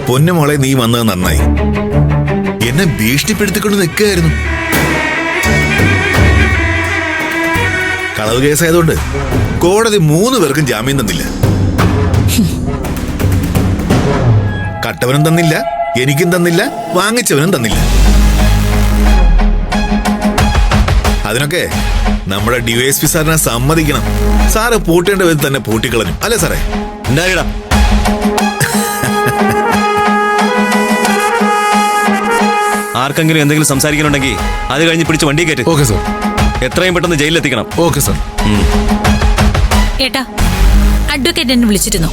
പൊന്നുമോളെ നീ വന്നത് നന്നായി. എന്നെ ഭീഷണിപ്പെടുത്തിക്കൊണ്ട് നിൽക്കുകയായിരുന്നു. കളവ് കേസായതുകൊണ്ട് കോടതി 3 പേർക്കും ജാമ്യം തന്നില്ല. കട്ടവനും തന്നില്ല, എനിക്കും തന്നില്ല, വാങ്ങിച്ചവനും തന്നില്ല. അതിനൊക്കെ നമ്മുടെ ഡിവൈഎസ്പി സാറിനെ സമ്മതിക്കണം. സാറ് പൂട്ടേണ്ട വിധം തന്നെ പൂട്ടിക്കളഞ്ഞു അല്ലേ സാറേ? ഉണ്ടായിടാ. ആർക്കെങ്കിലും എന്തെങ്കിലും സംസാരിക്കാനുണ്ടെങ്കിൽ അത് കഴിഞ്ഞ് പിടിച്ച് വണ്ടി കയറ്റി. Okay sir. എത്രയും പെട്ടെന്ന് ജയിലിലെത്തിക്കണം. Okay sir. ഏട്ടാ, അഡ്വക്കേറ്റ് എന്നെ വിളിച്ചിരുന്നു.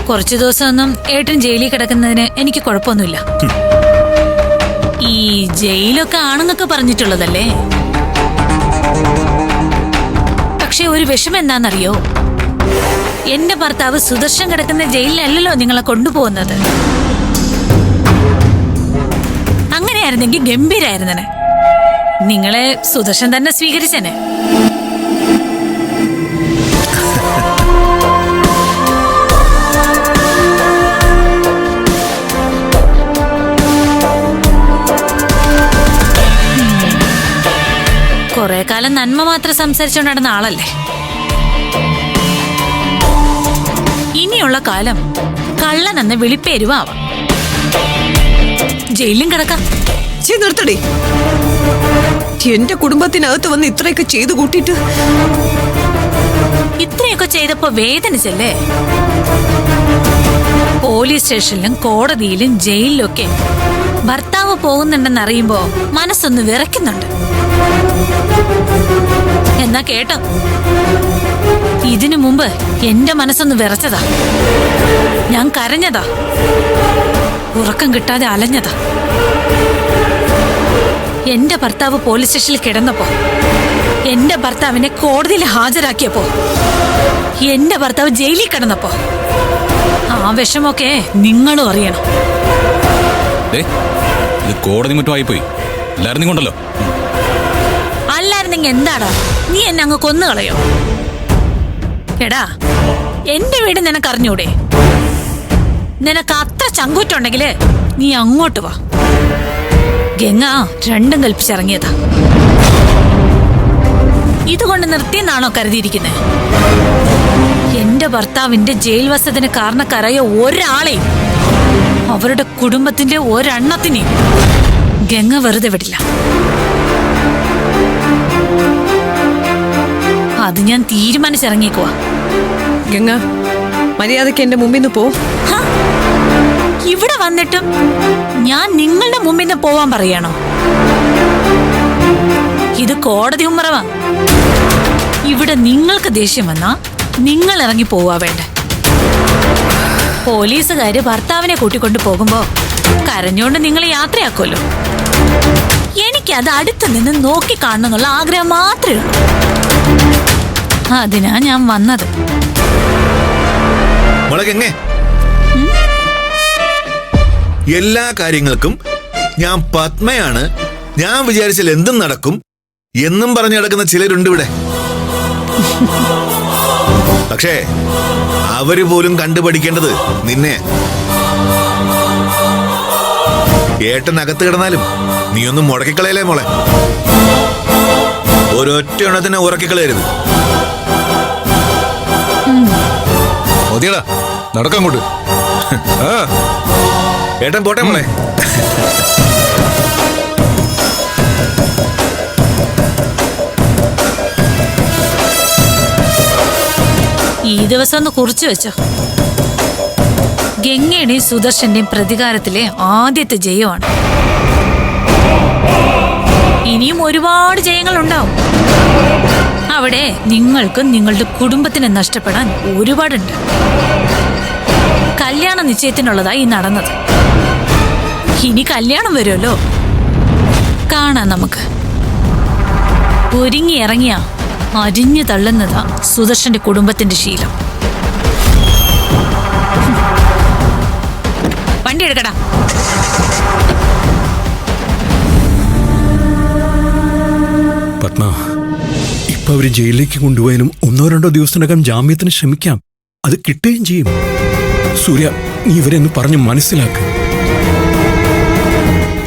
കുറച്ചു ദിവസമൊന്നും ഏട്ടൻ ജയിലിൽ കിടക്കുന്നതിന് എനിക്ക് കുഴപ്പമൊന്നുമില്ല. ഈ ജയിലൊക്കെ ആണെന്നൊക്കെ പറഞ്ഞിട്ടുള്ളതല്ലേ. പക്ഷെ ഒരു വിഷമം എന്താണെന്നറിയോ? എന്റെ ഭർത്താവ് സുദർശൻ കിടക്കുന്ന ജയിലിലല്ലല്ലോ നിങ്ങളെ കൊണ്ടുപോകുന്നത്. അങ്ങനെയായിരുന്നെങ്കിൽ ഗംഭീരായിരുന്നനെ. നിങ്ങളെ സുദർശൻ തന്നെ സ്വീകരിച്ചനെ. കുറെ കാലം നന്മ മാത്രം സംസാരിച്ചുകൊണ്ട് നടന്ന ആളല്ലേ. ഇനിയുള്ള കാലം കള്ളനെന്ന് വിളിപ്പേരുവാവാം. ജയിലിലും കിടക്കാം. നിർത്തടേ. എന്റെ കുടുംബത്തിനകത്ത് വന്ന് ഇത്രയൊക്കെ ചെയ്തു കൂട്ടിട്ട് ഇത്രയൊക്കെ ചെയ്തപ്പോ വേദനിച്ചല്ലേ? പോലീസ് സ്റ്റേഷനിലും കോടതിയിലും ജയിലിലൊക്കെ ഭർത്താവ് പോകുന്നുണ്ടെന്ന് അറിയുമ്പോ മനസ്സൊന്ന് വിറയ്ക്കുന്നുണ്ട്. എന്നാ കേട്ടോ, ഇതിനു മുമ്പ് എന്റെ മനസ്സൊന്ന് വിറച്ചതാ. ഞാൻ കരഞ്ഞതാ, ഉറക്കം കിട്ടാതെ അലഞ്ഞതാ. എന്റെ ഭർത്താവ് പോലീസ് സ്റ്റേഷനിൽ കിടന്നപ്പോ, എന്റെ ഭർത്താവിനെ കോടതിയിൽ ഹാജരാക്കിയപ്പോ, എന്റെ ഭർത്താവ് ജയിലിൽ കിടന്നപ്പോ, ആ വിഷമൊക്കെ നിങ്ങളും അറിയണം. ഇത് കോടതി മറ്റുമായിപ്പോയി. എല്ലാരും കൊണ്ടല്ലോ. അല്ലായിരുന്നെങ്കിൽ എന്താടാ, നീ എന്നെ അങ്ങ് കൊന്നുകളയോ? എടാ, എന്റെ വീട് നിനക്ക് അറിഞ്ഞൂടെ? നിനക്ക് അത്ര ചങ്കൂറ്റുണ്ടെങ്കില് നീ അങ്ങോട്ട് വാ. ഗംഗ രണ്ടും കൽപ്പിച്ചിറങ്ങിയതാ. ഇതുകൊണ്ട് നിർത്തിയെന്നാണോ കരുതിയിരിക്കുന്നത്? എന്റെ ഭർത്താവിന്റെ ജയിൽ വസത്തിന് കാരണക്കാരായ ഒരാളെയും അവരുടെ കുടുംബത്തിന്റെ ഒരെണ്ണത്തിനെയും ഗംഗ വെറുതെ വിടില്ല. അത് ഞാൻ തീരുമാനിച്ചിറങ്ങിയേക്കുവാ. ഗംഗ, മര്യാദയ്ക്ക് എന്റെ മുമ്പിൽ നിന്ന് പോ. ഇവിടെ വന്നിട്ടും ഞാൻ നിങ്ങളുടെ മുമ്പിൽ നിന്ന് പോവാൻ പറയണോ? ഇത് കോടതി ഉമ്മറവാ. ഇവിടെ നിങ്ങൾക്ക് ദേഷ്യം വന്നാ നിങ്ങൾ ഇറങ്ങി പോവാ വേണ്ട. പോലീസുകാര് ഭർത്താവിനെ കൂട്ടിക്കൊണ്ടു പോകുമ്പോ കരഞ്ഞോണ്ട് നിങ്ങൾ യാത്രയാക്കുമല്ലോ. എനിക്കത് അടുത്ത് നിന്ന് നോക്കി കാണണമെന്നുള്ള ആഗ്രഹം മാത്രമേ ഉള്ളൂ. അതിനാ ഞാൻ വന്നത്. എല്ലാ കാര്യങ്ങൾക്കും ഞാൻ പത്മയാണ്, ഞാൻ വിചാരിച്ചാൽ എന്തും നടക്കും എന്നും പറഞ്ഞു നടക്കുന്ന ചിലരുണ്ട് ഇവിടെ. പക്ഷേ അവര് പോലും കണ്ടുപഠിക്കേണ്ടത് നിന്നെ. ഏട്ടനകത്ത് കിടന്നാലും നീ ഒന്നും മുടക്കിക്കളയല്ലേ മോളെ. ഒരൊറ്റ എണ്ണത്തിനെ ഉറക്കിക്കളയരുത്. മതിയടാ, നടക്കങ്ങോട്ട്. ഏട്ടൻ പോട്ടെ മോളെ. ഈ ദിവസം ഒന്ന് കുറിച്ചു വെച്ചോ. ഗംഗയുടെയും സുദർശന്റെയും പ്രതികാരത്തിലെ ആദ്യത്തെ ജയമാണ്. ഇനിയും ഒരുപാട് ജയങ്ങൾ ഉണ്ടാവും. അവിടെ നിങ്ങൾക്കും നിങ്ങളുടെ കുടുംബത്തിനെ നഷ്ടപ്പെടാൻ ഒരുപാടുണ്ട്. കല്യാണ നിശ്ചയത്തിനുള്ളതായി നടന്നത്. ഇനി കല്യാണം വരുമല്ലോ, കാണാം നമുക്ക്. ഒരുങ്ങി ഇറങ്ങിയ അരിഞ്ഞു തള്ളുന്നതാ സുദർശന്റെ കുടുംബത്തിന്റെ ശീലം. വണ്ടി എടുക്കടാ. പത്മ, ഇപ്പൊ അവര് ജയിലിലേക്ക് കൊണ്ടുപോയാലും 1-2 ദിവസത്തിനകം ജാമ്യത്തിന് ശ്രമിക്കാം. അത് കിട്ടുകയും ചെയ്യും. സൂര്യ, നീ ഇവരെന്ന് പറഞ്ഞ് മനസ്സിലാക്ക്.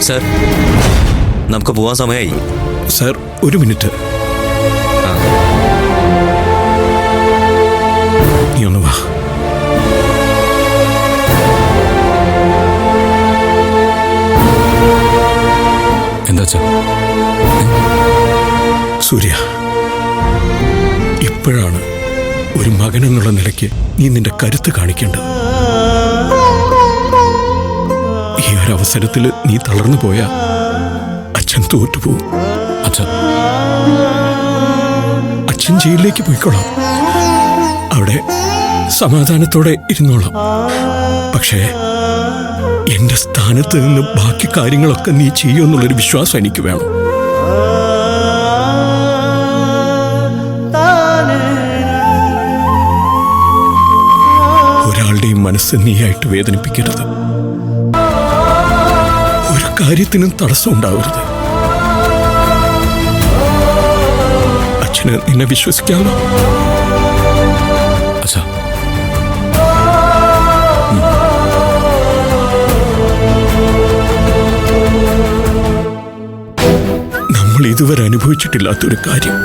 സർ, നമുക്ക് പോവാൻ സമയമായി. സാർ, ഒരു മിനിറ്റ്. നീ ഒന്ന് വാ. എന്താ സൂര്യ, ഇപ്പോഴാണ് ഒരു മകനെന്നുള്ള നിലയ്ക്ക് നീ നിന്റെ കരുത്ത് കാണിക്കേണ്ടത്. ഈ ഒരു അവസരത്തിൽ നീ തളർന്നു പോയാ അച്ഛൻ തോറ്റുപോകും. അച്ഛൻ ജയിലിലേക്ക് പോയിക്കോളാം, അവിടെ സമാധാനത്തോടെ ഇരുന്നോളാം. പക്ഷേ എന്റെ സ്ഥാനത്ത് നിന്ന് ബാക്കി കാര്യങ്ങളൊക്കെ നീ ചെയ്യുമെന്നുള്ളൊരു വിശ്വാസം എനിക്ക് വേണം. ഒരാളുടെയും മനസ്സ് നീയായിട്ട് വേദനിപ്പിക്കരുത്. ഒരു കാര്യത്തിനും തടസ്സം ഉണ്ടാവരുത്. അച്ഛന് നിന്നെ വിശ്വസിക്കാമോ? അച്ഛാ, നമ്മൾ ഇതുവരെ അനുഭവിച്ചിട്ടില്ലാത്തൊരു കാര്യം.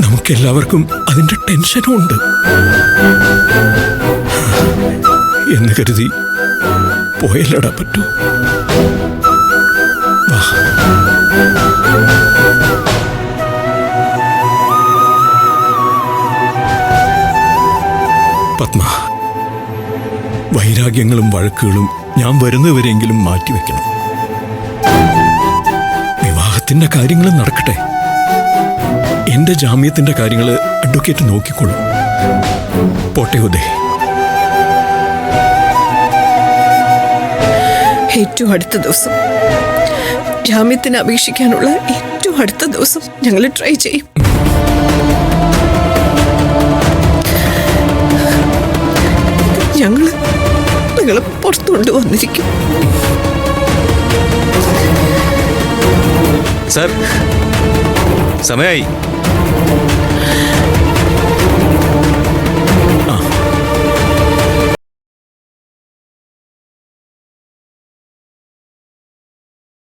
നമുക്കെല്ലാവർക്കും അതിന്റെ ടെൻഷനും ഉണ്ട് എന്ന് കരുതി പോയല്ലടാ പറ്റൂ. വാ. പത്മ, വൈരാഗ്യങ്ങളും വഴക്കുകളും ഞാൻ വരുന്നവരെങ്കിലും മാറ്റിവെക്കണം. വിവാഹത്തിന്റെ കാര്യങ്ങൾ നടക്കട്ടെ. എന്റെ ജാമ്യത്തിന്റെ കാര്യങ്ങൾ അഡ്വക്കേറ്റ് നോക്കിക്കോളൂ. പോട്ടെ ഉദയ്. ഏറ്റവും അടുത്ത ദിവസം, ജാമ്യത്തിന് അപേക്ഷിക്കാനുള്ള ഏറ്റവും അടുത്ത ദിവസം ഞങ്ങൾ ട്രൈ ചെയ്യും. ഞങ്ങള് നിങ്ങളെ പുറത്തു കൊണ്ടുവന്നിരിക്കും. സർ, സമയമായി.